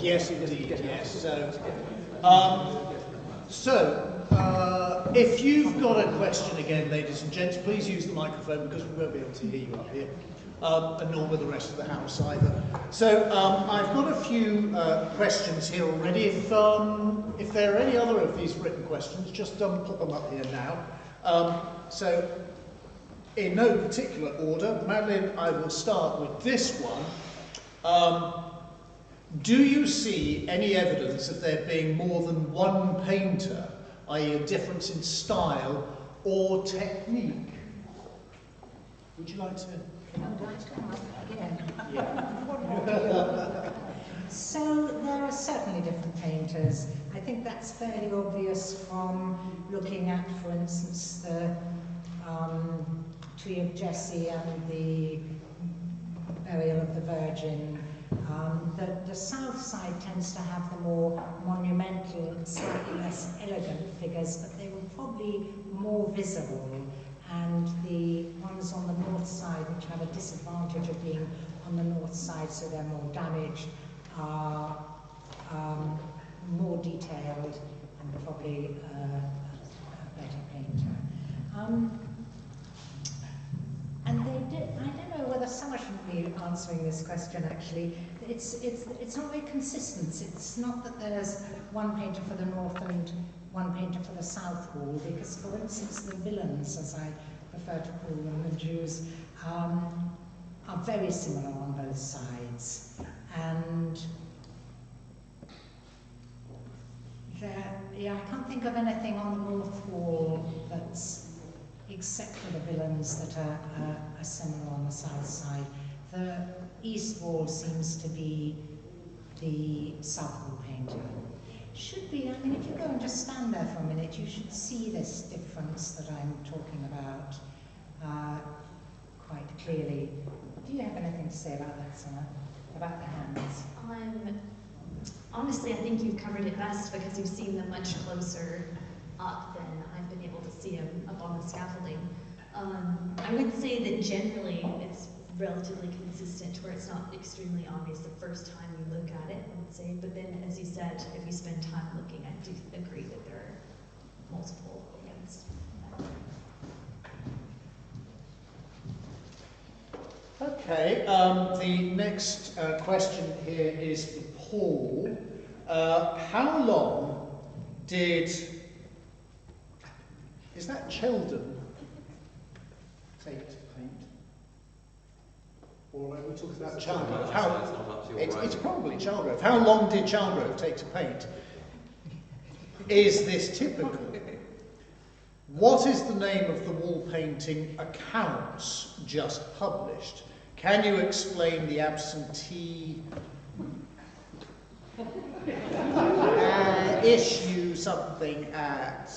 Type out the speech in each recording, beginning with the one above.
Yes, indeed, yes. So, if you've got a question again, ladies and gents, please use the microphone because we won't be able to hear you up here, and nor will the rest of the house either. So, I've got a few questions here already. If there are any other of these written questions, just put them up here now. So, in no particular order, Madeline, I will start with this one. Do you see any evidence of there being more than one painter, i.e. a difference in style or technique? Would you like to? Yeah. So there are certainly different painters. I think that's fairly obvious from looking at, for instance, the Tree of Jesse and the Burial of the Virgin. The south side tends to have the more monumental, slightly less elegant figures, but they were probably more visible. And the ones on the north side, which have a disadvantage of being on the north side, so they're more damaged, are more detailed and probably a better painter. And they did, I don't know whether someone should be answering this question actually. It's not very consistent. It's not that there's one painter for the north and one painter for the south wall, because for instance the villains, as I prefer to call them, the Jews, are very similar on both sides. And I can't think of anything on the north wall that's, except for the villains, that are similar on the south side. The east wall seems to be the south wall painter. Should be, I mean, if you go and just stand there for a minute, you should see this difference that I'm talking about quite clearly. Do you have anything to say about that, Sana? About the hands? Honestly, I think you've covered it best because you've seen them much closer up than I've been able to see them up on the scaffolding. I would say that generally it's relatively consistent where it's not extremely obvious the first time you look at it, I would say. But then, as you said, if you spend time looking, I do agree that there are multiple hands. Okay, the next question here is for Paul. How long did, is that Cheldon take to paint? Or are we talking about Chalgrove? It's probably Chalgrove. How long did Chalgrove take to paint? Is this typical? What is the name of the wall painting accounts just published? Can you explain the absentee issue something at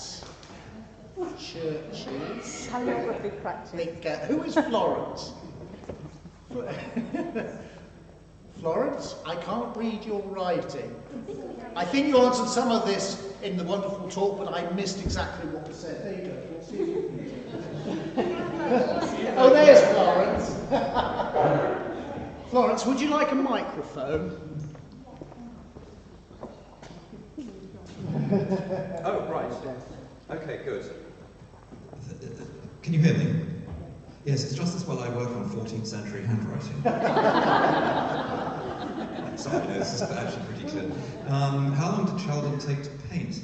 churches? Calligraphy practice. Who is Florence? Florence, I can't read your writing. I think you answered some of this in the wonderful talk, but I missed exactly what was said. There you go. We'll see if you can. Oh, there's Florence. Florence, would you like a microphone? Oh, right. Okay, good. Can you hear me? Yes, it's just as well I work on 14th century handwriting. Sorry, no, this is actually pretty clear. How long did Sheldon take to paint?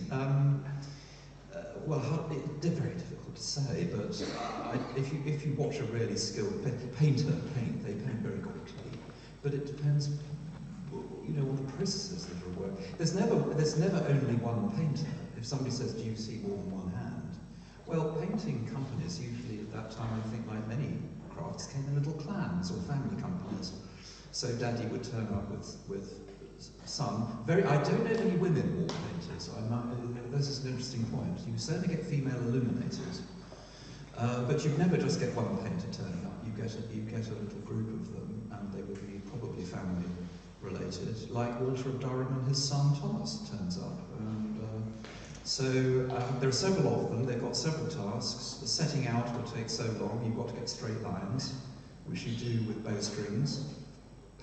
Well, very difficult to say, but if you watch a really skilled painter paint, they paint very quickly. But it depends, you know, what the processes that are at work. There's never only one painter. If somebody says, do you see more than one hand? Well, painting companies usually at that time, I think like many crafts, came in little clans or family companies. So Daddy would turn up with some. I don't know any women wall painters. This is an interesting point. You certainly get female illuminators, but you'd never just get one painter turning up. You get a little group of them, and they would be probably family related. Like Walter of Durham and his son Thomas turns up. So there are several of them. They've got several tasks. The setting out will take so long. You've got to get straight lines, which you do with bowstrings,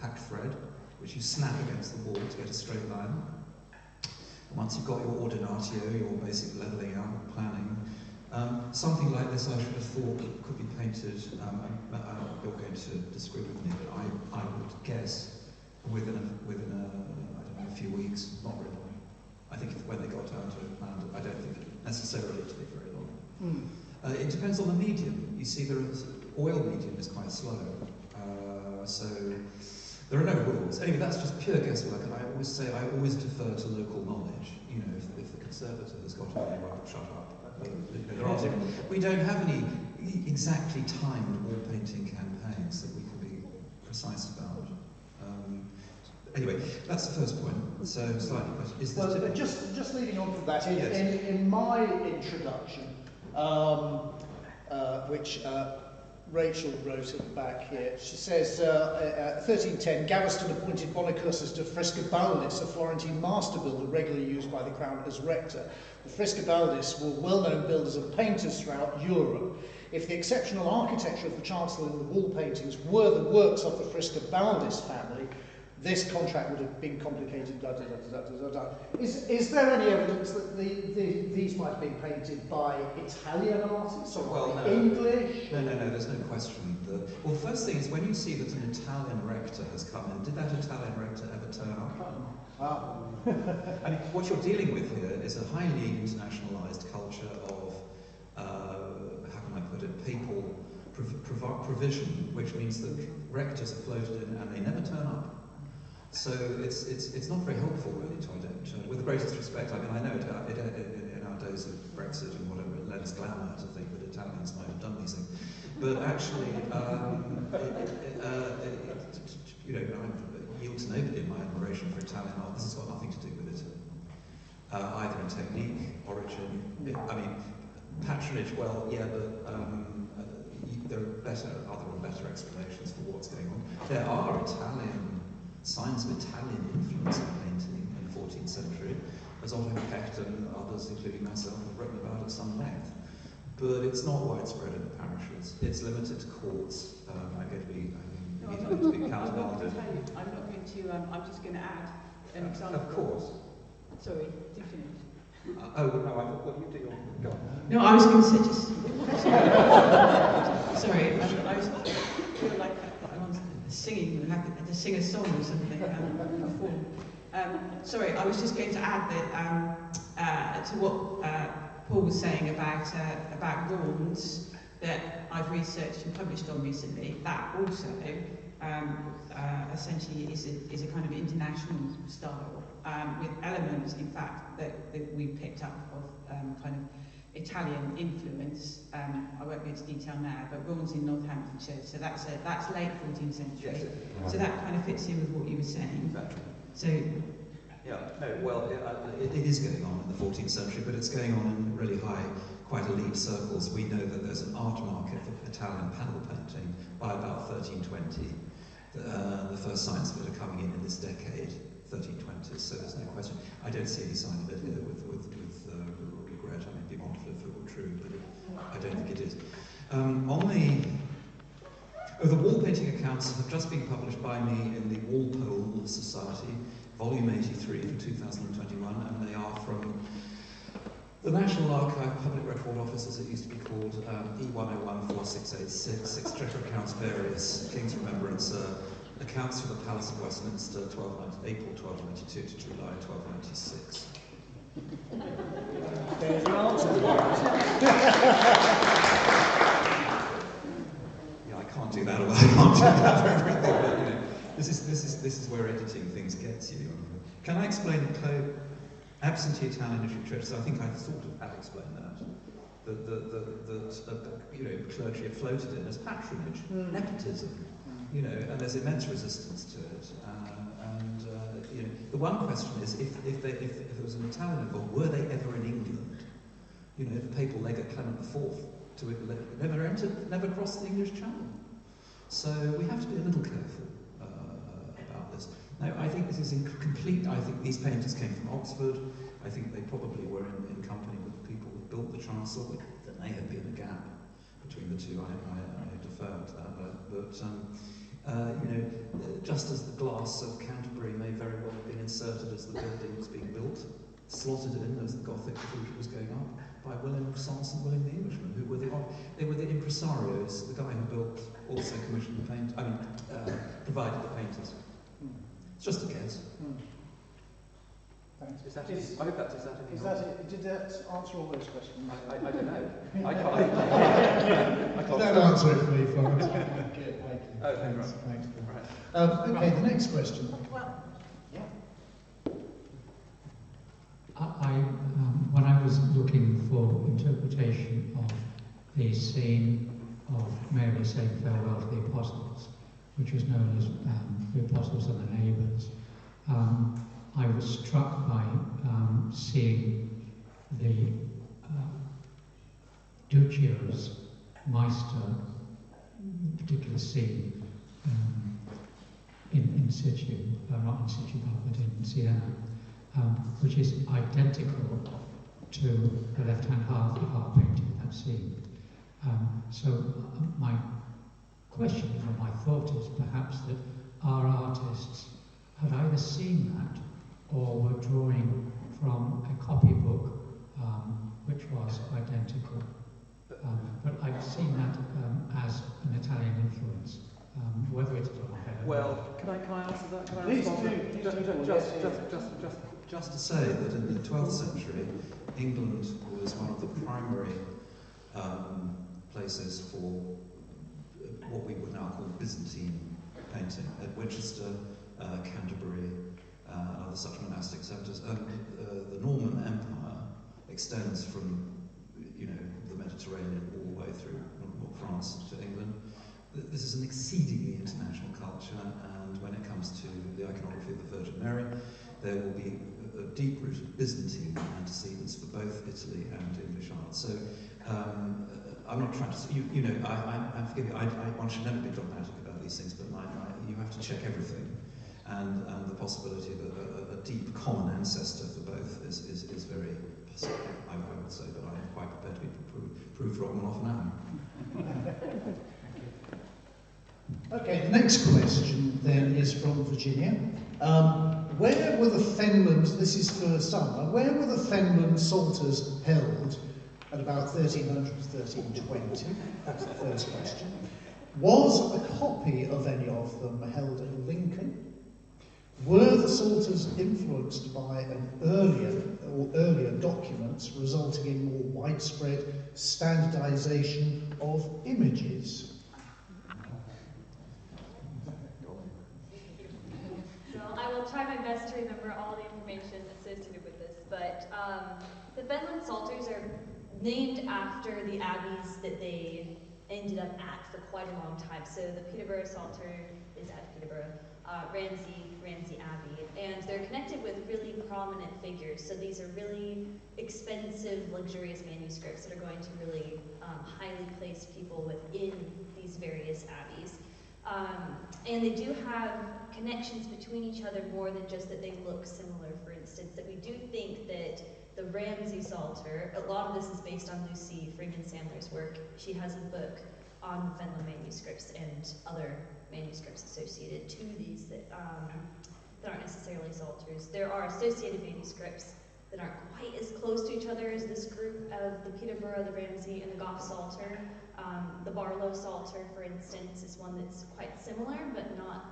packed thread, which you snap against the wall to get a straight line. And once you've got your ordinatio, your basic levelling out planning, something like this I should have thought could be painted, you're going to disagree with me, but I would guess within I don't know, a few weeks, not really. I think when they got down to it, I don't think it necessarily to be very long. It depends on the medium. You see, oil medium is quite slow, so there are no rules. Anyway, that's just pure guesswork, and I always say I always defer to local knowledge. You know, if the Conservative has got any, well, shut up. We don't have any exactly timed wall painting campaigns that we can be precise about. Anyway, that's the first point. So, slightly better. Is well, just leading on from that, yes. in my introduction, which Rachel wrote at the back here, she says, 1310, Gaveston appointed Bonicus to Frescobaldis, a Florentine master builder regularly used by the Crown as rector. The Frescobaldis were well-known builders and painters throughout Europe. If the exceptional architecture of the chancel and the wall paintings were the works of the Frescobaldis family, this contract would have been complicated, da, da, da, da, da, da, da. Is there any evidence that these might have been painted by Italian artists or by English? No, there's no question. Well, the first thing is when you see that an Italian rector has come in, did that Italian rector ever turn up? I mean, what you're dealing with here is a highly internationalized culture of, how can I put it, papal provision, which means that rectors are floated in and they never turn up. So it's not very helpful, really, to with the greatest respect. I mean, I know it in our days of Brexit and whatever, it lends glamour to think that Italians might have done these things. But actually, you know, I yield to nobody in my admiration for Italian art. This has got nothing to do with it, either in technique, origin. I mean, patronage. Well, yeah, but there are other and better explanations for what's going on. There are signs of Italian influence in painting in the 14th century, as Otto Hecht and others, including myself, have written about at some length. But it's not widespread in the parishes. It's limited to courts. I'm going to be countermanded. I'm not going to. I'm just going to add an example. Of course. Sorry, do finish. Oh no, I thought what you do. Go on. No, I was going to say just. Sorry, I feel like I want singing, to sing a song or something perform. Sorry, I was just going to add that to what Paul was saying about Rawns that I've researched and published on recently. That also essentially is a kind of international style with elements, in fact, that we picked up of kind of Italian influence. I won't go into detail now, but Rawns in Northamptonshire, so that's late 14th century. Yes. So that kind of fits in with what you were saying. Exactly. So. Yeah, no, well, it is going on in the 14th century, but it's going on in really quite elite circles. We know that there's an art market for Italian panel painting by about 1320. The first signs of it are coming in this decade, 1320s, so there's no question. I don't see any sign of it here with regret. I mean, it'd be wonderful if it were true, but I don't think it is. The wall painting accounts have just been published by me in the Walpole Society, volume 83 for 2021, and they are from the National Archive Public Record Office, as it used to be called, E1014686, Exchequer Accounts Various, King's Remembrance, accounts for the Palace of Westminster, April 1292 to July 1296. There's your answer. Yeah, I can't do that, or I can't do that for everything, but, you know, this is where editing things gets you. Can I explain the absentee Italian literature? So I think I sort of have explained that. You know, clergy are floated in as patronage, nepotism, you know, and there's immense resistance to it. You know, the one question is, if there was an Italian involved, were they ever in England? You know, the papal legate Clement IV never crossed the English Channel. So we have to be a little careful about this. Now, I think this is incomplete. I think these painters came from Oxford. I think they probably were in company with the people who built the chancel. There may have been a gap between the two. I defer to that. But Just as the glass of Canterbury may very well have been inserted as the building was being built, slotted in as the Gothic cathedral was going up, by William of Sens and William the Englishman, who were the impresarios, the guy who built, also commissioned the paint, provided the painters. It's just a guess. Thanks. Is that it? I hope that is that it. Is that it? Did that answer all those questions? I don't know. I can't. Don't answer it for me, Florence. Good, thank you. Oh, thank you. Thanks. Right. Okay, the next question. Well, When I was looking for interpretation of the scene of Mary saying farewell to the apostles, which was known as the apostles and the neighbours, I was struck by seeing the Duccio's Meister particular scene in situ, not in situ, but in Siena, which is identical to the left-hand half of our painting, that scene. My question or my thought is perhaps that our artists had either seen that or were drawing from a copybook which was identical. But I've seen that as an Italian influence. Whether it's on here. Well, can I answer that? Can I Please respond? do. Just to say that in the 12th century, England was one of the primary places for what we would now call Byzantine painting. At Winchester, Canterbury, and other such monastic centres. And the Norman Empire extends from, the Mediterranean all the way through France to England. This is an exceedingly international culture, and when it comes to the iconography of the Virgin Mary, there will be a deep-rooted Byzantine antecedents for both Italy and English art. So I'm not trying to say, I forgive you, one should never be dogmatic about these things, but you have to check everything. And the possibility of a deep common ancestor for both is very possible, I would say, but I'm quite prepared to be proved wrong and often am. Okay, the next question then is from Virginia. Where were the Fenland, this is for summer, where were the Fenland Psalters held at about 1300 to 1320? That's the first question. Was a copy of any of them held at Lincoln? Were the Psalters influenced by earlier documents resulting in more widespread standardization of images? I will try my best to remember all the information associated with this, but the Fenland Psalters are named after the abbeys that they ended up at for quite a long time. So the Peterborough Psalter is at Peterborough, Ramsey Abbey, and they're connected with really prominent figures. So these are really expensive, luxurious manuscripts that are going to really highly place people within these various abbeys. And they do have connections between each other more than just that they look similar. For instance, that we do think that the Ramsey Psalter, a lot of this is based on Lucy Freeman Sandler's work. She has a book on the Fenland manuscripts and other manuscripts associated to these that aren't necessarily Psalters. There are associated manuscripts that aren't quite as close to each other as this group of the Peterborough, the Ramsey, and the Gough Psalter. The Barlow Psalter, for instance, is one that's quite similar, but not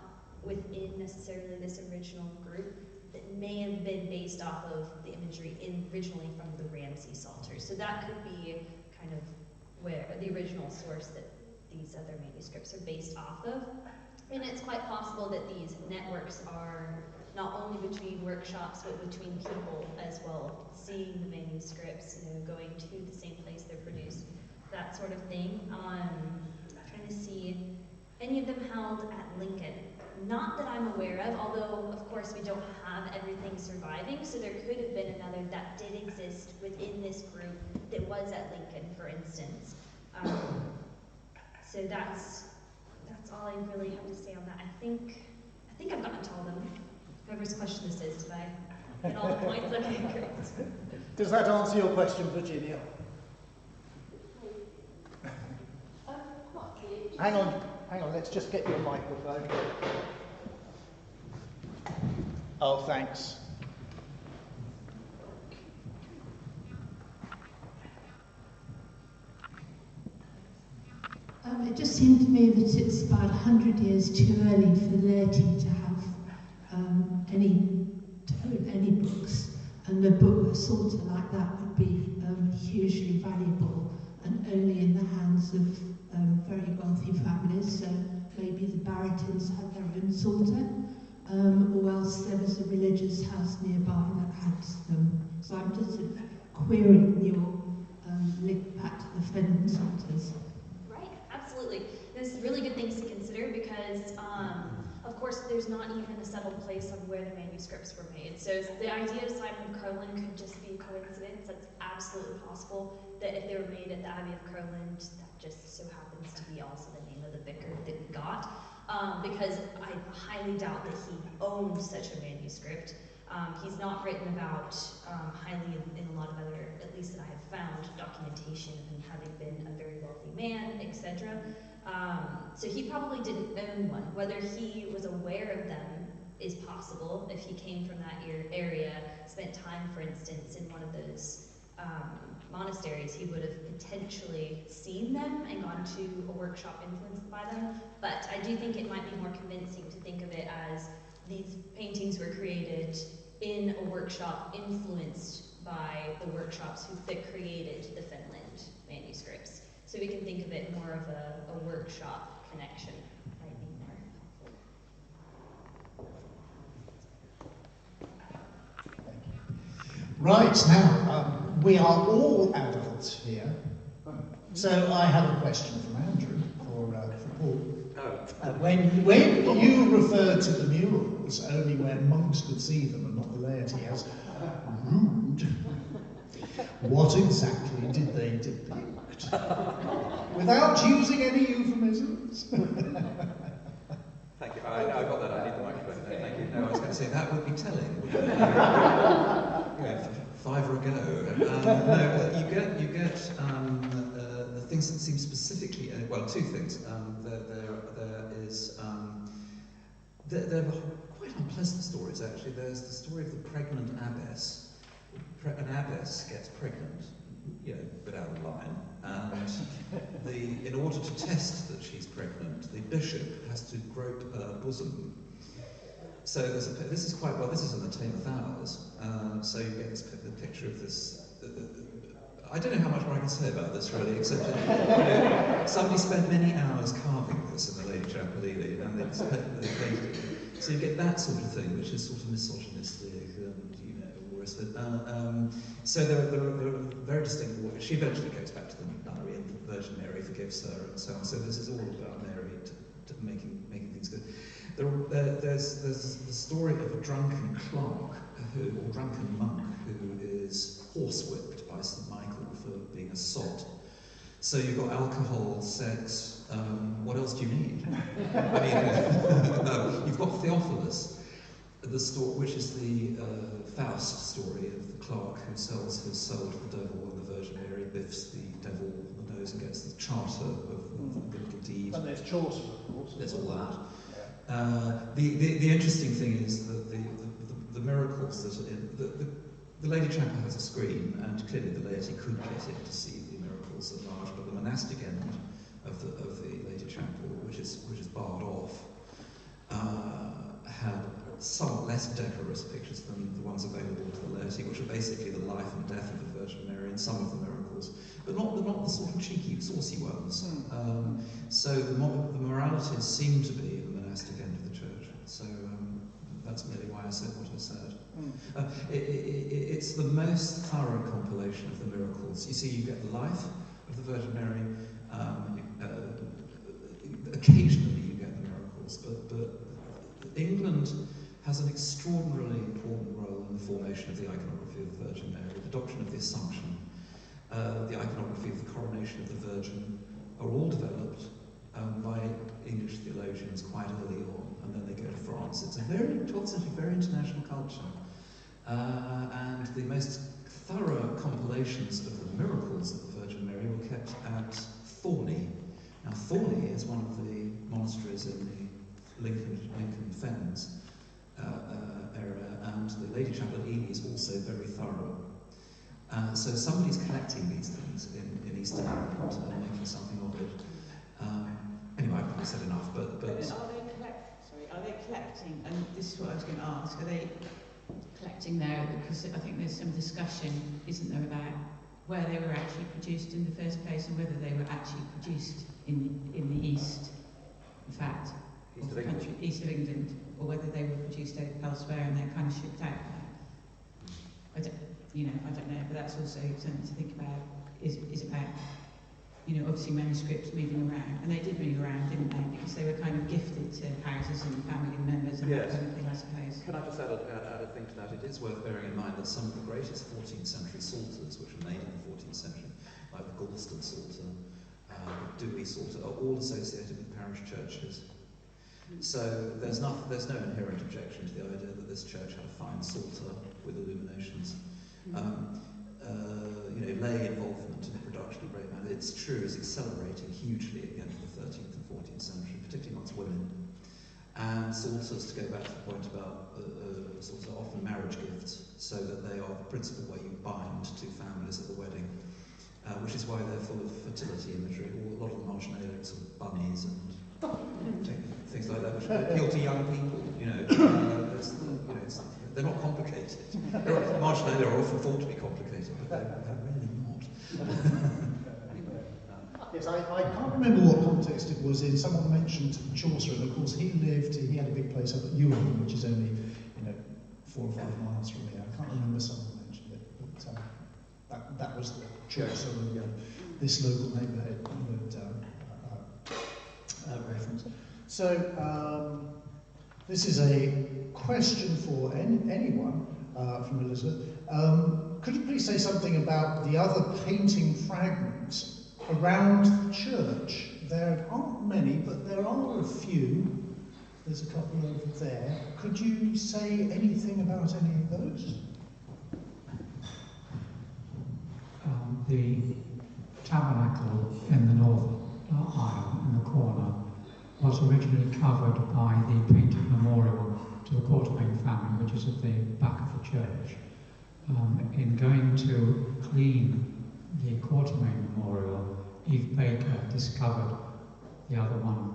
within necessarily this original group, that may have been based off of the imagery originally from the Ramsey Psalter. So that could be kind of where the original source that these other manuscripts are based off of. And it's quite possible that these networks are not only between workshops, but between people as well, seeing the manuscripts, going to the same place they're produced, that sort of thing. Trying to see any of them held at Lincoln. Not that I'm aware of, although of course we don't have everything surviving, so there could have been another that did exist within this group that was at Lincoln, for instance. So that's all I really have to say on that. I think I've gotten to all of them. Whoever's question this is, did I hit all the points? Okay, great. Does that answer your question, Virginia? Hang hang on, let's just get your microphone. Oh, thanks. It just seemed to me that it's about 100 years too early for the laity to have any books, and a book sort of like that would be hugely valuable and only in the hands of very wealthy families. So maybe the Barretons had their own psalter, or else there was a religious house nearby that had them. So I'm just sort of querying your link back to the Fenton psalters. Absolutely. There's really good things to consider because, of course, there's not even a settled place of where the manuscripts were made. So the idea of Simon of Crowland could just be a coincidence. That's absolutely possible that if they were made at the Abbey of Crowland, that just so happens to be also the name of the vicar that we got. Because I highly doubt that he owned such a manuscript. He's not written about highly in a lot of other, at least that I have found, documentation of him having been a very wealthy man, etc. So he probably didn't own one. Whether he was aware of them is possible. If he came from that area, spent time, for instance, in one of those monasteries, he would have potentially seen them and gone to a workshop influenced by them. But I do think it might be more convincing to think of it as these paintings were created in a workshop influenced by the workshops that created the Finland manuscripts. So we can think of it more of a workshop connection. Might be more helpful. Right, now, we are all adults here. So I have a question from Andrew for Paul. When you refer to the murals only when monks could see them and not the laity as rude, what exactly did they depict? Without using any euphemisms. Thank you. I got that. I need the microphone. No, thank you. No, I was going to say that would be telling. Wouldn't it? Five or a go. No, you get the things that seem specifically well, two things. There are quite unpleasant stories actually. There's the story of the pregnant abbess. An abbess gets pregnant, a bit out of line, and in order to test that she's pregnant, the bishop has to grope her bosom. So this is in the Tame of Vows. So you get the picture of this. I don't know how much more I can say about this really, except that somebody spent many hours carving this in the Lady Chapel, and they painted it. So you get that sort of thing, which is sort of misogynistic, and all the rest of it. So there are very distinct. She eventually goes back to the nunnery, and the Virgin Mary forgives her, and so on. So this is all about Mary making things good. There's the story of a drunken clerk or drunken monk who is horsewhipped by St. Michael for being a sot. So you've got alcohol, sex, what else do you need? I mean, no, you've got Theophilus, which is the Faust story of the clerk who sells his soul to the devil, and the Virgin Mary biffs the devil on the nose and gets the charter of the little deed. And there's Chaucer, of course. There's all that. The interesting thing is that the miracles that are in the Lady Chapel has a screen, and clearly the laity could get in to see the miracles at large, but the monastic end of the Lady Chapel, which is barred off, had somewhat less decorous pictures than the ones available to the laity, which are basically the life and death of the Virgin Mary and some of the miracles, but not the sort of cheeky, saucy ones. So the moralities seem to be in the monastic end of the church. So that's merely why I said what I said. It's the most thorough compilation of the miracles. You see, you get the life of the Virgin Mary. Occasionally you get the miracles, but England has an extraordinarily important role in the formation of the iconography of the Virgin Mary. The doctrine of the Assumption, the iconography of the coronation of the Virgin are all developed by English theologians quite early on, and then they go to France. It's a 12th century, very international culture. And the most thorough compilations of the miracles of the Virgin Mary were kept at Thorney. Now, Thorney is one of the monasteries Lincoln Fens area, and the Lady Chapel at Ely is also very thorough. So somebody's collecting these things in East England and making something of it. Anyway, I've probably said enough, but are they collecting, and this is what I was going to ask, are they collecting there, because I think there's some discussion, isn't there, about where they were actually produced in the first place and whether they were actually produced in the East, in fact, East of the of country, England. East of England, or whether they were produced elsewhere and they're kind of shipped out there. I don't know, but that's also something to think about, is about, obviously manuscripts moving around, and they did move around, didn't they? Because they were kind of gifted to houses and family members and that Yes. kind of thing, I suppose. Can I just add a thing to that? it is worth bearing in mind that some of the greatest 14th century psalters, which were made in the 14th century, like the Galston Psalter, Dewey Psalter, are all associated with parish churches. So there's no inherent objection to the idea that this church had a fine psalter with illuminations. Lay involvement in the production of great man, it's true, is accelerating hugely at the end of the 13th and 14th century, particularly amongst women. And psalters, to go back to the point about psalters, are often marriage gifts, so that they are the principal way you bind two families at the wedding, which is why they're full of fertility imagery. A lot of the marginalia are sort of bunnies and things like that, which appeal to young people. They're not complicated. Marginalia are often thought to be complicated, but they're really not. Yes, I can't remember what context it was in. Someone mentioned Chaucer, and of course he had a big place up at Ewing, which is only 4 or 5 miles from here. I can't remember someone mentioned it, but that was the Chaucer and this local neighbourhood reference. So this is a question for anyone from Elizabeth. Could you please say something about the other painting fragments around the church? There aren't many, but there are a few. There's a couple over there. Could you say anything about any of those? The tabernacle in the north aisle, in the corner, was originally covered by the painted memorial to the Quartermain family, which is at the back of the church. In going to clean the Quartermain memorial, Eve Baker discovered the other one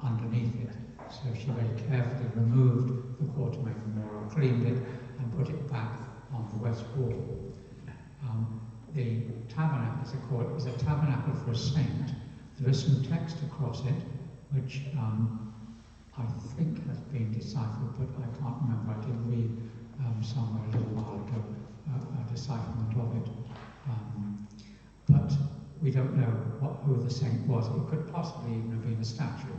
underneath it. So she very carefully removed the Quartermain memorial, cleaned it, and put it back on the west wall. The tabernacle, as they call it, is a tabernacle for a saint. There is some text across it, which I think has been deciphered, but I can't remember. I did read somewhere a little while ago a decipherment of it. But we don't know who the saint was. It could possibly even have been a statue.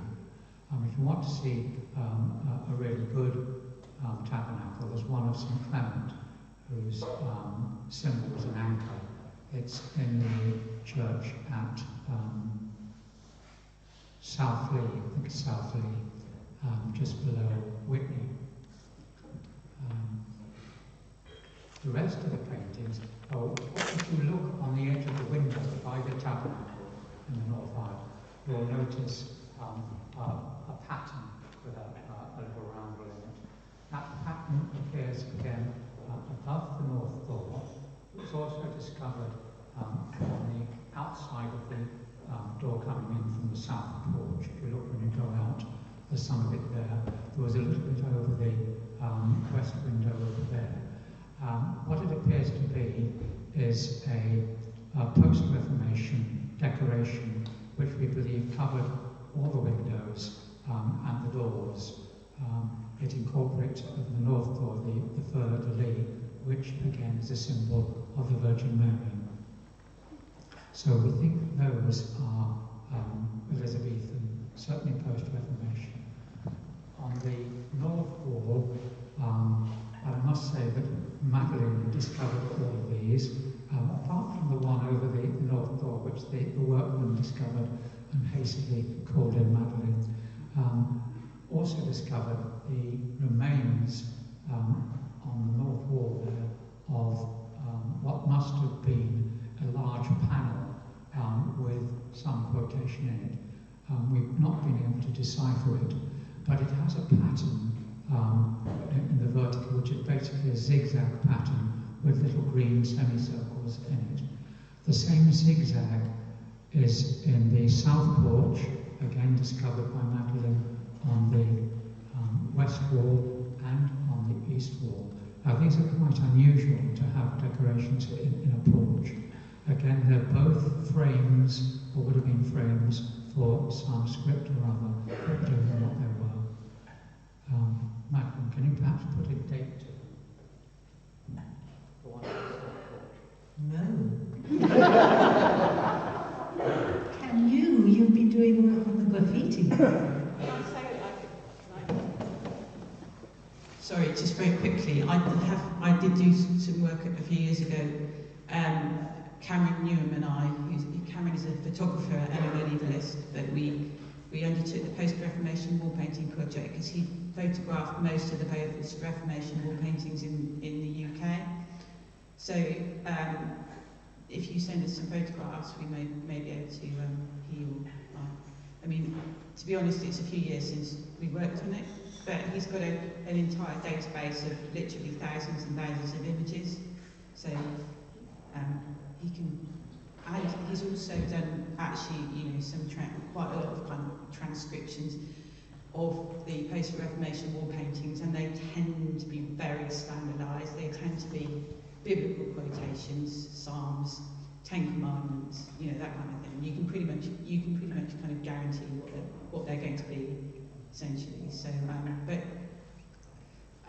If you want to see a really good tabernacle, there's one of St. Clement, whose symbol was an anchor. It's in the church at South Lee, I think it's South Lee, just below Whitney. The rest of the paintings, if you look on the edge of the window by the tabernacle in the north aisle, you'll notice a pattern with a little roundel in it. That pattern appears again above the north door. It was also discovered on the outside of the door coming in from the south porch. If you look when you go out, there's some of it there. There was a little bit over the west window over there. What it appears to be is a post-Reformation decoration which we believe covered all the windows and the doors. It incorporates of the north door the fleur-de-lis, which again is a symbol of the Virgin Mary. So we think those are Elizabethan, certainly post-Reformation. On the north wall, I must say that Madeline discovered all of these, apart from the one over the north door, which the workman discovered and hastily called in Madeline. Also discovered the remains on the north wall there of what must have been a large panel with some quotation in it. We've not been able to decipher it, but it has a pattern in the vertical, which is basically a zigzag pattern with little green semicircles in it. The same zigzag is in the south porch, again discovered by Madeline, on the west wall and on the east wall. Now these are quite unusual to have decorations in a porch. Again, they're both frames, or would have been frames, for some script or other, but don't know what they were. Madeline, can you perhaps put a date to them? The one on the south porch. No. Can you? You've been doing work on the graffiti. Sorry, just very quickly, I did do some work a few years ago. Cameron Newham and I, Cameron is a photographer and a medievalist, but we undertook the post-Reformation wall painting project because he photographed most of the post-Reformation wall paintings in the UK. So if you send us some photographs, we may be able to heal. I mean, to be honest, it's a few years since we worked on it, but he's got an entire database of literally thousands and thousands of images. So he can, and he's also done actually, quite a lot of kind of transcriptions of the post-Reformation wall paintings, and they tend to be very standardised. They tend to be biblical quotations, Psalms, Ten Commandments, that kind of thing. You can pretty much kind of guarantee what they're going to be, essentially. So,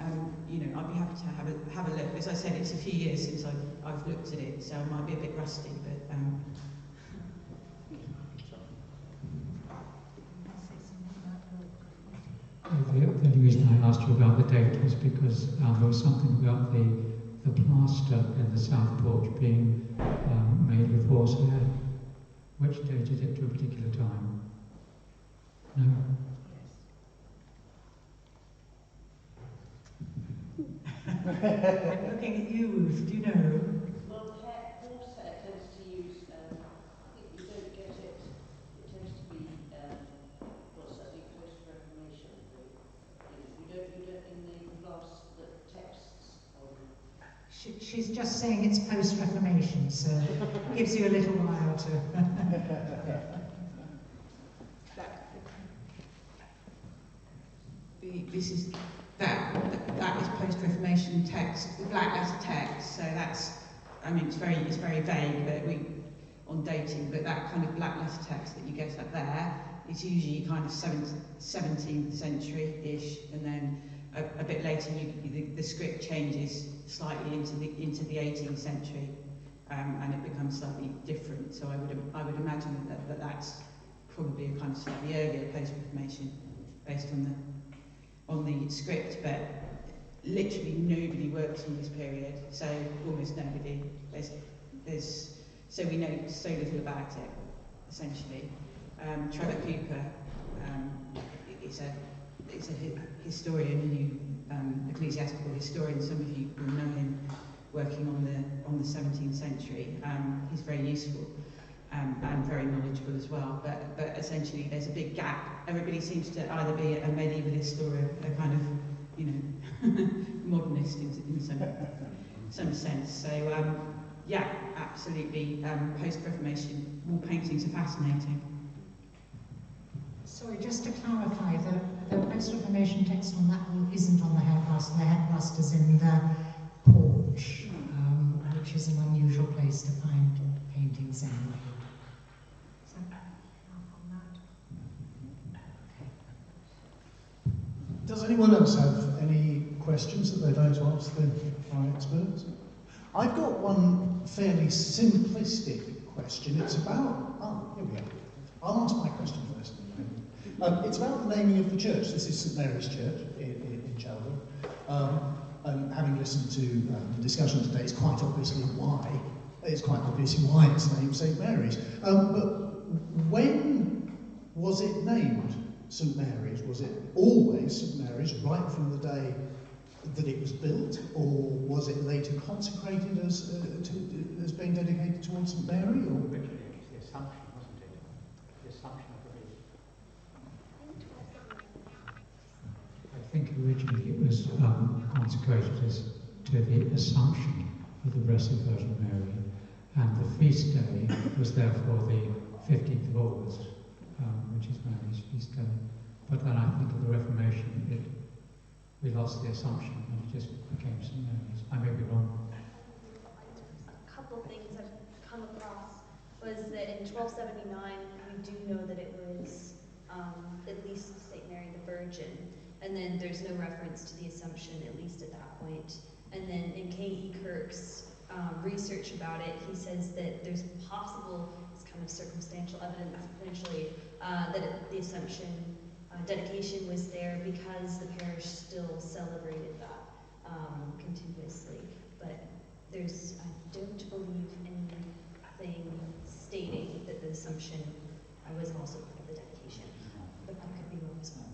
I'd be happy to have a look. As I said, it's a few years since I've looked at it, so I might be a bit rusty, but. The reason I asked you about the date was because there was something about the plaster in the south porch being made with horsehair, which dated it to a particular time. No? I'm looking at you, Ruth. Do you know? Well, horsehair tends to use, I think you don't get it, it tends to be, certainly post-Reformation, you don't in the last, the texts on. She's just saying it's post-Reformation, so it gives you a little while to... That is post-Reformation text, the black letter text. So that's, it's very vague, but on dating. But that kind of black letter text that you get up there, it's usually kind of 17th century-ish, and then a bit later the script changes slightly into the 18th century, and it becomes slightly different. So I would imagine that's probably a kind of slightly earlier post-Reformation, based on the script, but literally nobody works in this period, so almost nobody. So we know so little about it, essentially. Trevor Cooper is a historian, ecclesiastical historian. Some of you will know him working on the 17th century. He's very useful. And very knowledgeable as well, but essentially there's a big gap. Everybody seems to either be a medievalist or a kind of, modernist in some sense. So yeah, absolutely. Post-Reformation wall paintings are fascinating. Sorry, just to clarify, the post-Reformation text on that wall isn't on the hair plaster. The hair plaster's in the porch, which is an unusual place to find paintings anyway. Does anyone else have any questions that they'd like to ask our experts? I've got one fairly simplistic question. It's about, here we go. I'll ask my question first. It's about the naming of the church. This is St Mary's Church in Cheltenham. And having listened to the discussion today, it's quite obvious why it's named St Mary's. But when was it named St Mary's? Was it always St Mary's right from the day that it was built, or was it later consecrated as being dedicated towards St Mary? Or Originally it was the Assumption, wasn't it? The Assumption of the was consecrated to the Assumption of the Blessed Virgin Mary, and the feast day was therefore the 15th of August, which is Mary's feast day. But then I think of the Reformation, we lost the Assumption and it just became St. Mary's. I may be wrong. A couple things I've come across was that in 1279 we do know that it was at least St. Mary the Virgin, and then there's no reference to the Assumption, at least at that point. And then in K.E. Kirk's research about it, he says that there's possible, it's kind of circumstantial evidence potentially, that the Assumption dedication was there because the parish still celebrated that continuously. But there's, I don't believe anything stating that the Assumption was also part of the dedication, but I could be wrong as well.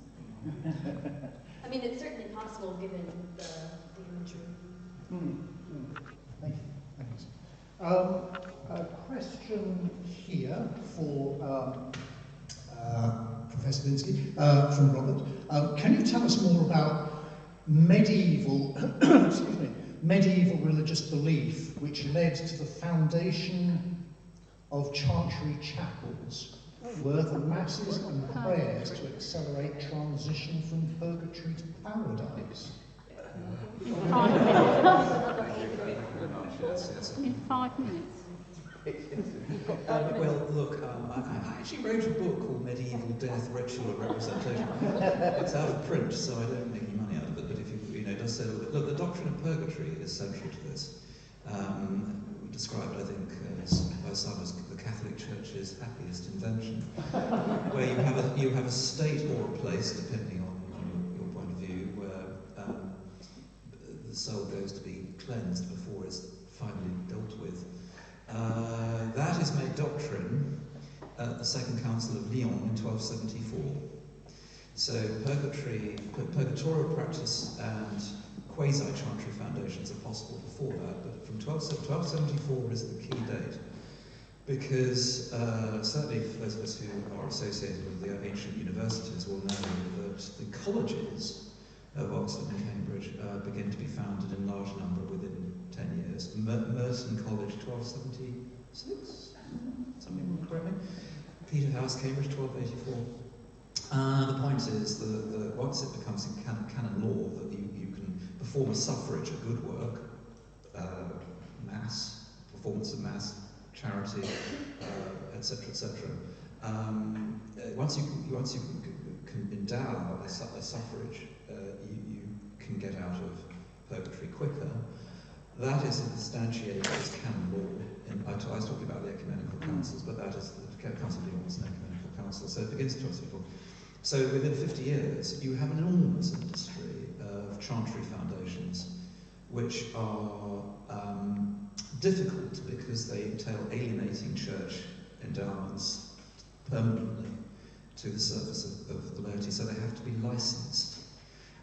I mean, it's certainly possible given the imagery. Thank you. Thanks. A question here for Professor Linsky from Robert. Can you tell us more about medieval, excuse me, medieval religious belief which led to the foundation of chantry chapels, were the masses and prayers to accelerate transition from purgatory to paradise? In 5 minutes. Well, look, I actually wrote a book called Medieval Death, Ritual and Representation. It's out of print, so I don't make any money out of it, but if you know, it does say, look, the doctrine of purgatory is central to this. Described, I think, by some as the Catholic Church's happiest invention, where you have a state or a place, depending on your point of view, where the soul goes to be cleansed before it's finally dealt with. That is made doctrine at the Second Council of Lyon in 1274. So purgatorial practice and quasi-chantry foundations are possible before that, but from 1274 is the key date, because certainly for those of us who are associated with the ancient universities will know that the colleges of Oxford and Cambridge begin to be founded in large number within 10 years. Merton College, 1276, somebody will correct me. Peterhouse, Cambridge, 1284. The point is that once it becomes in canon law that you can perform a suffrage, a good work, mass, performance of mass, charity, etc., etc. Once you can endow a suffrage, you can get out of purgatory quicker. That is instantiated as canon law. I was talking about the ecumenical councils, but that is the Council of Lyon is an ecumenical council, so it begins in 1274. So within 50 years, you have an enormous industry of chantry foundations, which are difficult because they entail alienating church endowments permanently to the service of the laity, so they have to be licensed.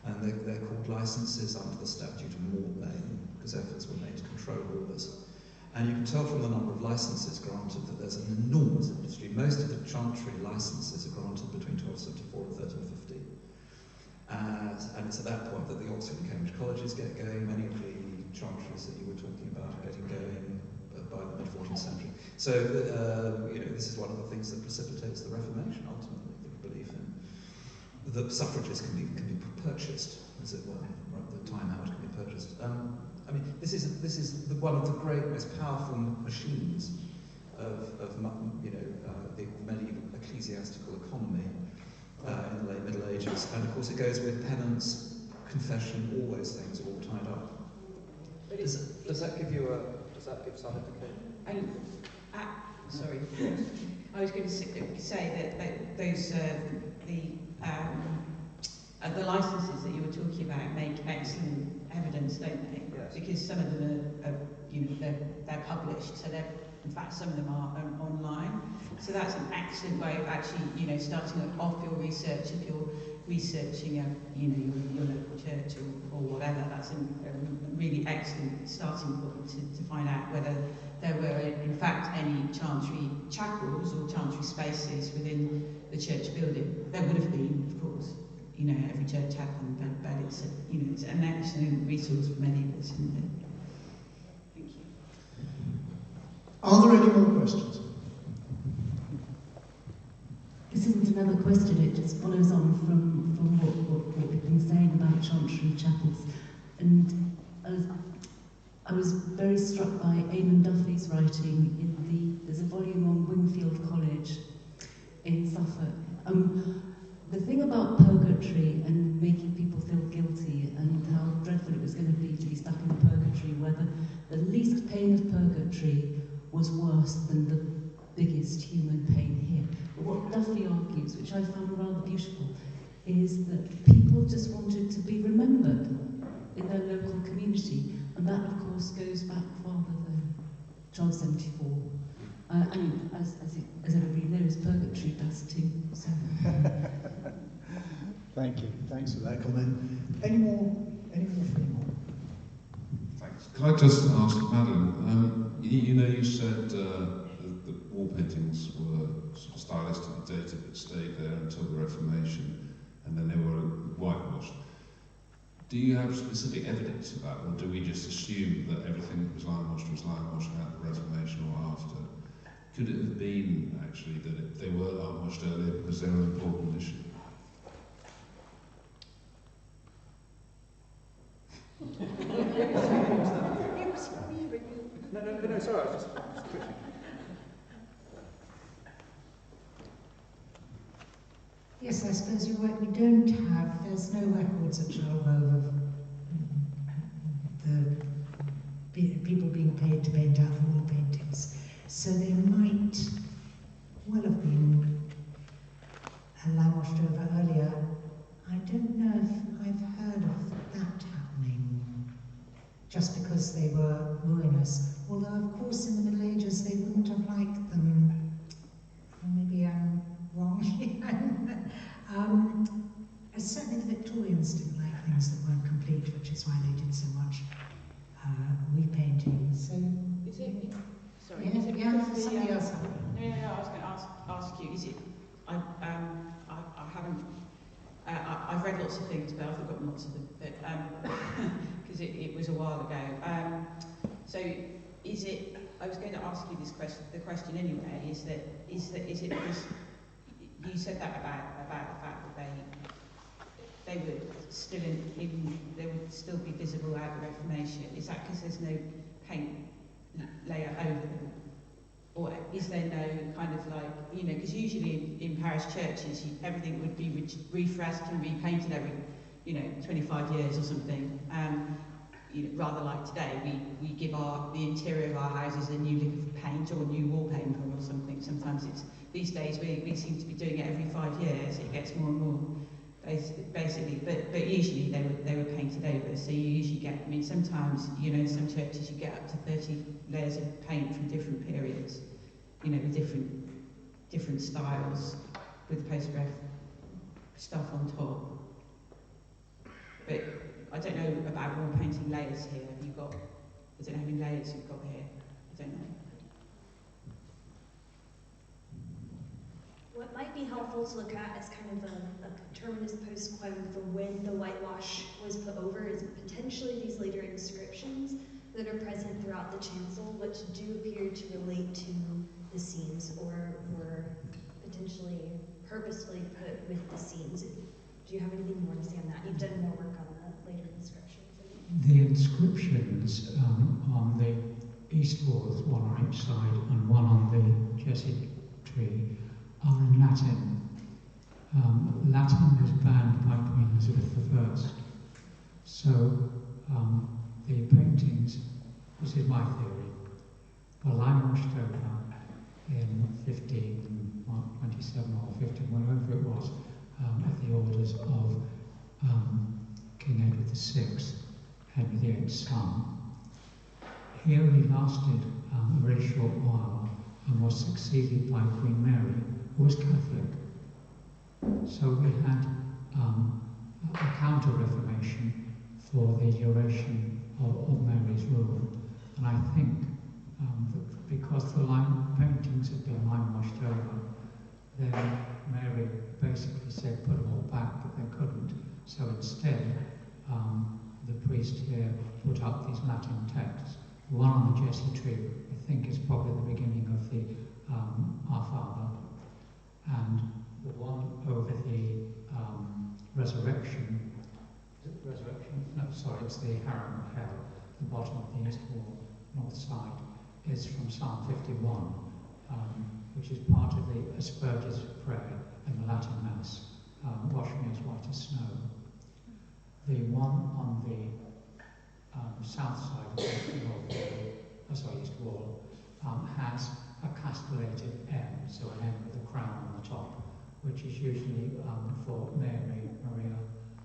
And they're called licenses under the statute of Mortmain, because efforts were made to control all this. And you can tell from the number of licenses granted that there's an enormous industry. Most of the chantry licenses are granted between 1274 and 1350. And it's at that point that the Oxford and Cambridge colleges get going. Many of the chantries that you were talking about are getting going by the mid-14th century. So, this is one of the things that precipitates the Reformation, ultimately, the belief in that suffrages can be purchased, as it were, right? The time out can be purchased. This is one of the great, most powerful machines of the medieval ecclesiastical economy in the late Middle Ages, and of course it goes with penance, confession, all those things are all tied up. Does that give some indication? Sorry, I was going to say that those the licenses that you were talking about make excellent evidence, don't they? Yes. Because some of them are they're published, so in fact some of them are online. So that's an excellent way of actually, starting off your research. If you're researching your local church or whatever, that's a really excellent starting point to find out whether there were in fact any chantry chapels or chantry spaces within the church building. There would have been, of course. you know, every church had one, but it's, you know, it's an excellent resource for many of us, isn't it? Thank you. Are there any more questions? This isn't another question, it just follows on from what we've been saying about chantry chapels. And I was very struck by Eamon Duffy's writing there's a volume on Wingfield College in Suffolk. The thing about purgatory and making people feel guilty and how dreadful it was going to be stuck in purgatory, where the least pain of purgatory was worse than the biggest human pain here. But what Duffy argues, which I found rather beautiful, is that people just wanted to be remembered in their local community, and that of course goes back farther than 1274. And as everybody knows, purgatory does too. So. Thank you. Thanks for that comment. Any more for you? Thanks. Can I just ask, Madeline, you know, you said the wall paintings were sort of stylistically dated but stayed there until the Reformation, and then they were whitewashed. Do you have specific evidence of that, or do we just assume that everything that was limewashed at the Reformation or after? Could it have been, actually, that they were limewashed earlier because they were an important issue? No, sorry, I was just twitching. Yes, I suppose you're right. There's no records at Charlgrove of the people being paid to paint out the wall paintings. So they might well have been limewashed over earlier. I don't know if I've heard of that happening, just because they were ruinous. Although, of course, in the Middle Ages they wouldn't have liked them. Maybe I'm wrong. Certainly the Victorians didn't like things that weren't complete, which is why they did so much repainting. So, is it? Sorry, yeah, is it somebody else. No, I was going to ask you. Is it? I haven't. I've read lots of things, but I've forgotten lots of them. But because it was a while ago. So is it? I was going to ask you this question. The question anyway is it because you said that about the fact that they were still they would still be visible out of the Reformation. Is that because there's no paint layer over them, or is there no kind of like, you know, because usually in parish churches everything would be refreshed and repainted every, you know, 25 years or something. You know, rather like today, we give the interior of our houses a new lick of paint or new wallpaper or something. Sometimes it's, these days we seem to be doing it every 5 years. It gets more and more, basically. But usually they were painted over. So you usually get, I mean, sometimes, you know, in some churches you get up to 30 layers of paint from different periods, you know, with different styles, with post-ref stuff on top. But I don't know about wall painting layers here. Have you got, I don't know how many layers you've got here. I don't know. What might be helpful to look at as kind of a terminus post quem for when the whitewash was put over is potentially these later inscriptions that are present throughout the chancel, which do appear to relate to the scenes or were potentially purposefully put with the scenes. Do you have anything more to say on that? You've done more work on the later inscriptions. The inscriptions on the east walls, one on each side and one on the Jesse tree, are in Latin. Latin was banned by Queen Elizabeth I. So the paintings, this is my theory, were limewashed over in 1527 or 15, whenever it was, at the orders of King Edward VI, Henry VIII's son. Here he lasted a very short while and was succeeded by Queen Mary, who was Catholic. So we had a counter-reformation for the duration of Mary's rule. And I think that because the paintings had been limewashed over, then Mary basically said put them all back, but they couldn't. So instead, the priest here put up these Latin texts. The one on the Jesse tree, I think, is probably the beginning of the Our Father, and the one over the resurrection. Is it the resurrection? No, sorry, it's the Harem of Hell. The bottom of the east wall, north side, is from Psalm 51, which is part of the Asperger's prayer in the Latin Mass, wash me as white as snow. The one on the south side of the east wall has a castellated M, so an M with a crown on the top, which is usually for Maria.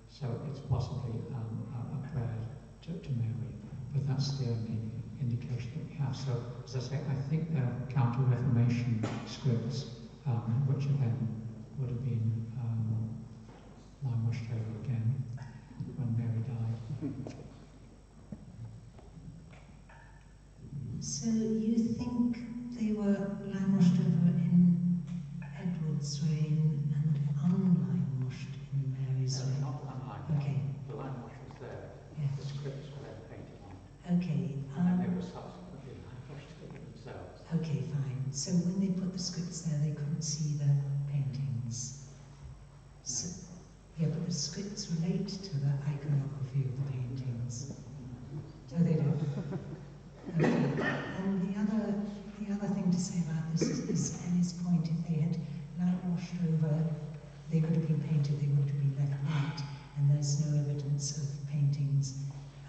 So it's possibly a prayer to Mary, but that's the only indication that we have. So, as I say, I think they're Counter-Reformation scripts, which again would have been washed over again when Mary died. So you think they were line-washed over in Edward's reign and unline-washed in Mary's reign? Not unline. Okay. The line wash was there. Yeah. The scripts were then painted on. Okay. And they were subsequently line washed themselves. Okay, fine. So when they put the scripts there, they couldn't see the paintings. So, yeah, but the scripts relate to the iconography of the paintings. So they do. Okay. And the other thing to say about this is Ellie's point. If they had line washed over, they would have been painted. They would have been left white, and there's no evidence of paintings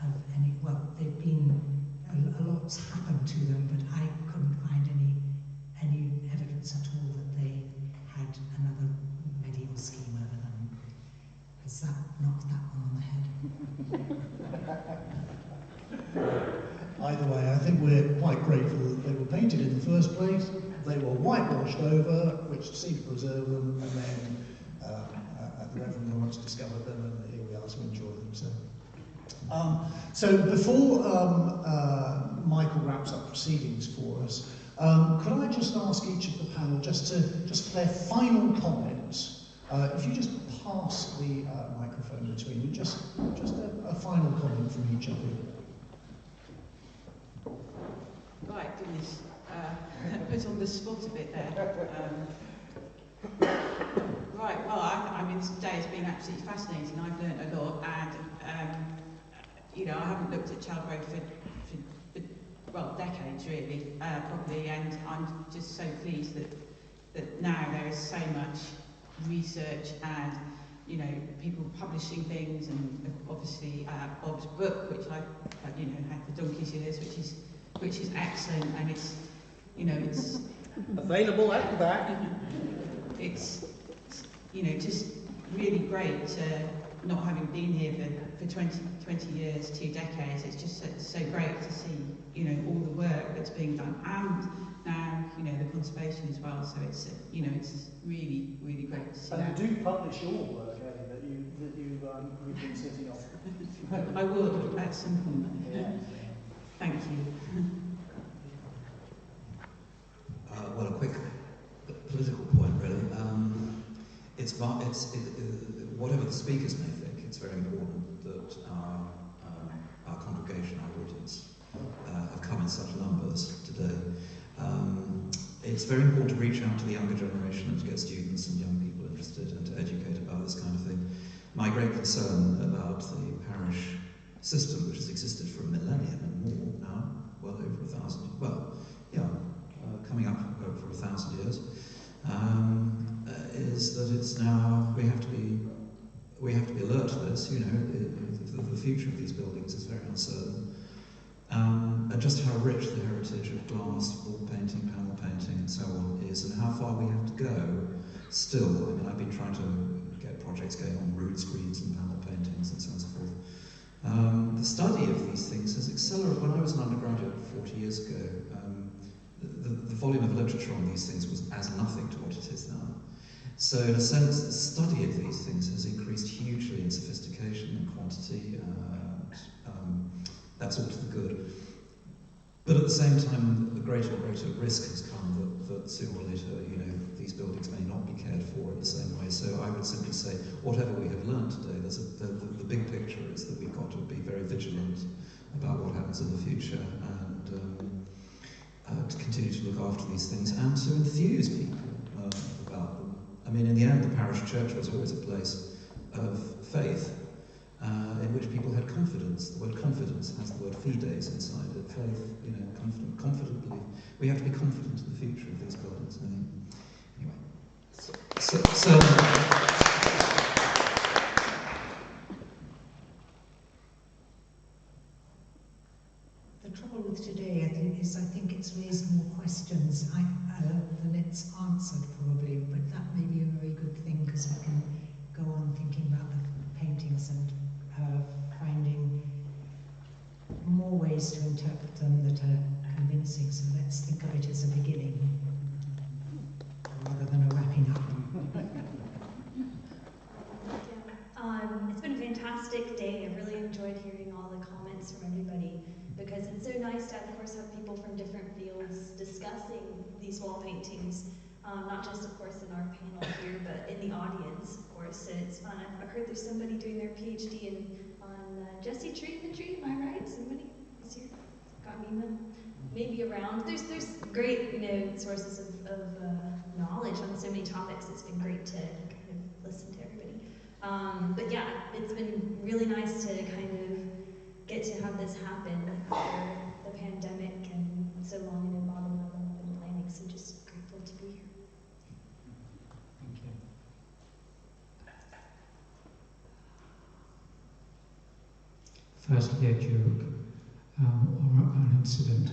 of any. Well, they've been a lot's happened to them, but I couldn't find any evidence at all that they had another medieval scheme over them. Has that knocked that one on the head? Either way, I think we're quite grateful that they were painted in the first place. They were whitewashed over, which seemed to preserve them, and then the Reverend Lawrence discovered them, and here we are to enjoy them. So before Michael wraps up proceedings for us, could I just ask each of the panel just for their final comments, if you just pass the microphone between you, just a final comment from each of you. Right, goodness, put on the spot a bit there. Right, well, I mean, today has been absolutely fascinating. I've learned a lot, and you know, I haven't looked at Child Road for decades really, probably, and I'm just so pleased that now there is so much research and, you know, people publishing things, and obviously Bob's book, which I, you know, had for donkey's years, which is excellent, and it's, you know, it's available at the back. It's, you know, just really great to, not having been here for 20 years, 2 decades, it's just so great to see, you know, all the work that's being done, and now, you know, the conservation as well. So it's, you know, it's really, really great to see And that. do publish your work, Ellie, that you've been sitting on. I will at some point. Yeah. Thank you. Well, a quick political point, really. Whatever the speakers may think, it's very important that our congregation, our audience, have come in such numbers today. It's very important to reach out to the younger generation and to get students and young people interested and to educate about this kind of thing. My great concern about the parish system, which has existed for a millennium and more now, well over 1,000, well, yeah, coming up for 1,000 years, is that it's now, we have to be alert to this. You know, the future of these buildings is very uncertain. And just how rich the heritage of glass, wall painting, panel painting, and so on is, and how far we have to go still. I mean, I've been trying to get projects going on rood screens and panel paintings and so on and so forth. The study of these things has accelerated. When I was an undergraduate 40 years ago, the volume of literature on these things was as nothing to what it is now. So in a sense, the study of these things has increased hugely in sophistication and quantity, and that's all to the good. But at the same time, the greater and greater risk has come that sooner or later, these buildings may not be cared for in the same way. So I would simply say, whatever we have learned today, the big picture is that we've got to be very vigilant about what happens in the future and to continue to look after these things and to enthuse people about them. I mean, in the end, the parish church was always a place of faith in which people had confidence. The word confidence has the word fides inside it. Faith, confident belief. We have to be confident in the future of these buildings. Anyway, so the trouble with today, I think it's raised more questions than it's answered, probably. But that may be a very good thing, because we can go on thinking about the paintings and finding more ways to interpret them that are convincing. So let's think of it as a beginning rather than a wrapping up. It's been a fantastic day. I've really enjoyed hearing all the comments from everybody, because it's so nice to, of course, have people from different fields discussing these wall paintings, not just, of course, in our panel here, but in the audience, of course. So it's fun. I've heard there's somebody doing their PhD on Jesse Tree. Am I right? Somebody is here? Got an email? Maybe around. There's great, sources of knowledge on so many topics. It's been great to kind of listen to everybody. But yeah, it's been really nice to kind of get to have this happen after the pandemic and so long in involvement in planning. So just grateful to be here. Thank you. Firstly, a joke or an incident.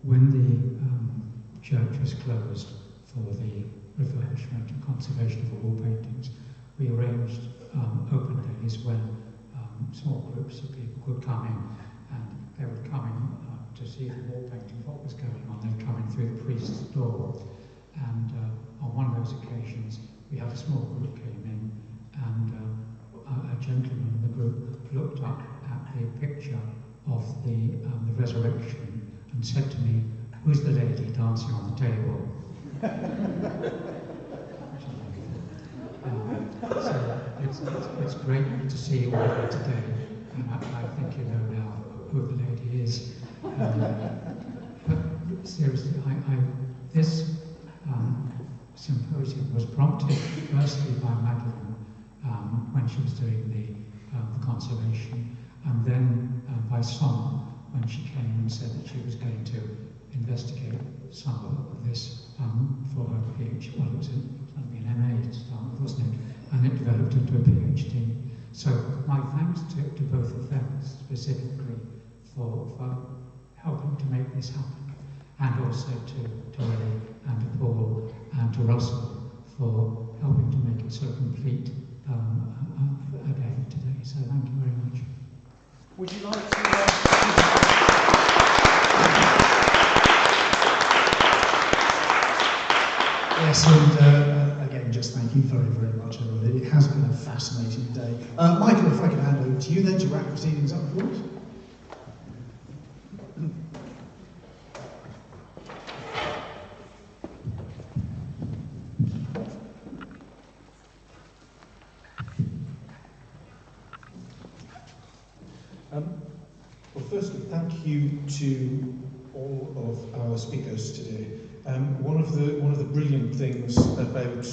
When the church was closed for the refurbishment and conservation of the wall paintings, we arranged open days when small groups of people could come in, and they would come in to see the wall painting, what was going on. They'd come in through the priest's door, and on one of those occasions we had a small group came in, and a gentleman in the group looked up at the picture of the resurrection and said to me, "Who's the lady dancing on the table?" So it's great to see you all here today, and I think you know now who the lady is. But seriously, this symposium was prompted firstly by Madeline when she was doing the conservation, and then by Sonna when she came and said that she was going to investigate some of this for her PhD. Well, it was going to be an MA to start with, wasn't it? And it developed into a PhD. So my thanks to both of them specifically for helping to make this happen, and also to Ellie and to Paul and to Russell for helping to make it so complete a day today. So thank you very much. Would you like to... Yes, and again, just thank you very, very much, everybody. It has been a fascinating day. Michael, if I could hand over to you then to wrap proceedings up for us. Well, firstly, thank you to all of our speakers today. One of the brilliant things about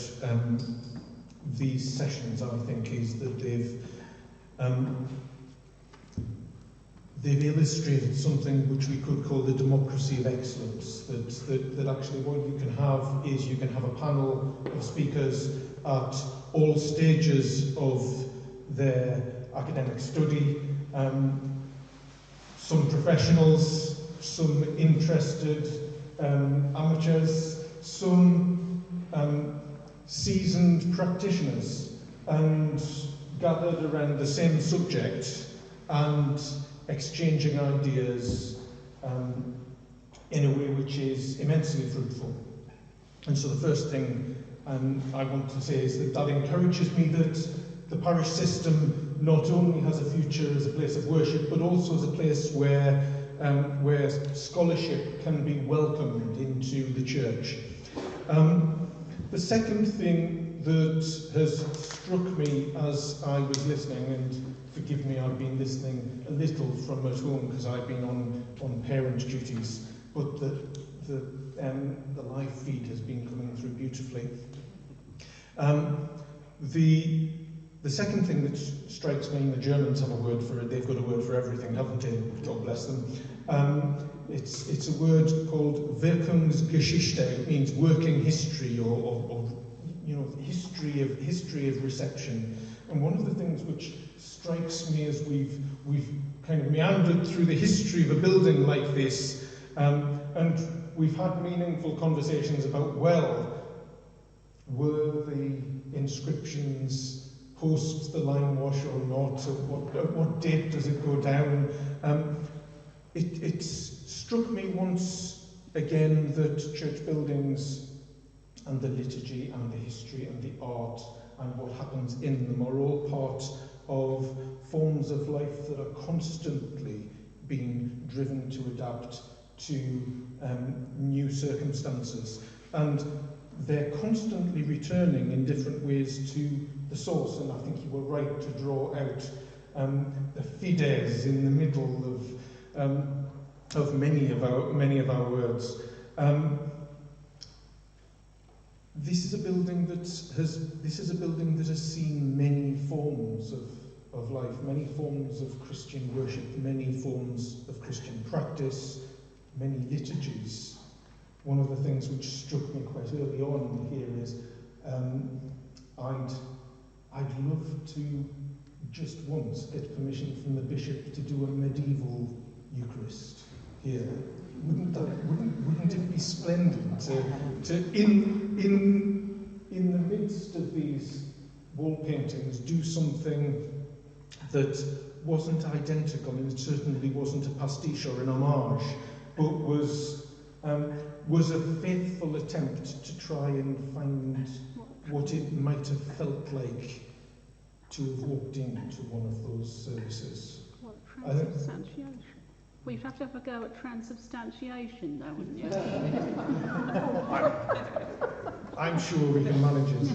these sessions, I think, is that they've illustrated something which we could call the democracy of excellence. That actually what you can have is you can have a panel of speakers at all stages of their academic study. Some professionals, some interested amateurs, some seasoned practitioners, and gathered around the same subject and exchanging ideas in a way which is immensely fruitful. And so the first thing I want to say is that encourages me that the parish system not only has a future as a place of worship, but also as a place where where scholarship can be welcomed into the church. The second thing that has struck me as I was listening, and forgive me, I've been listening a little from at home because I've been on parent duties, but the live feed has been coming through beautifully. The second thing that strikes me, and the Germans have a word for it, they've got a word for everything, haven't they? God bless them. It's a word called Wirkungsgeschichte. It means working history, or history of reception. And one of the things which strikes me as we've kind of meandered through the history of a building like this, and we've had meaningful conversations about, well, were the inscriptions post the lime wash or not? At what date does it go down? It struck me once again that church buildings and the liturgy and the history and the art and what happens in them are all part of forms of life that are constantly being driven to adapt to new circumstances. And they're constantly returning in different ways to the source, and I think you were right to draw out the fides in the middle of many of our words. This is a building that has seen many forms of life, many forms of Christian worship, many forms of Christian practice, many liturgies. One of the things which struck me quite early on here is I'd love to just once get permission from the bishop to do a medieval Eucharist here. Wouldn't it be splendid to in the midst of these wall paintings do something that wasn't identical, and it certainly wasn't a pastiche or an homage, but was a faithful attempt to try and find what it might have felt like to have walked into one of those services. What, transubstantiation? Well, you'd have to have a go at transubstantiation, though, wouldn't you? I'm sure we can manage it.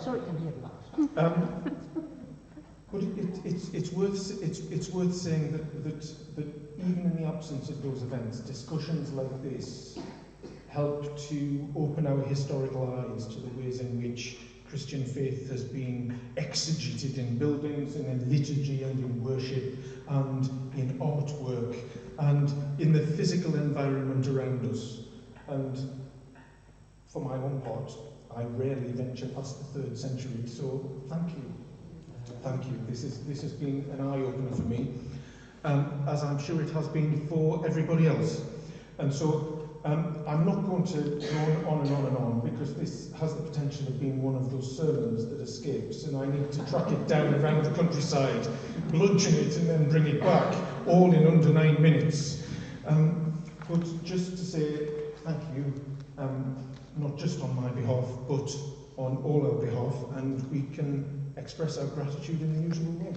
So it can be a lot. But it's worth saying that even in the absence of those events, discussions like this help to open our historical eyes to the ways in which Christian faith has been exegeted in buildings and in liturgy and in worship and in artwork and in the physical environment around us. And for my own part, I rarely venture past the 3rd century, so thank you. Thank you. This has been an eye-opener for me, as I'm sure it has been for everybody else. And so I'm not going to go on and on and on, because this has the potential of being one of those sermons that escapes, and I need to track it down around the countryside, bludgeon it and then bring it back, all in under 9 minutes. But just to say thank you, not just on my behalf, but on all our behalf, and we can express our gratitude in the usual way.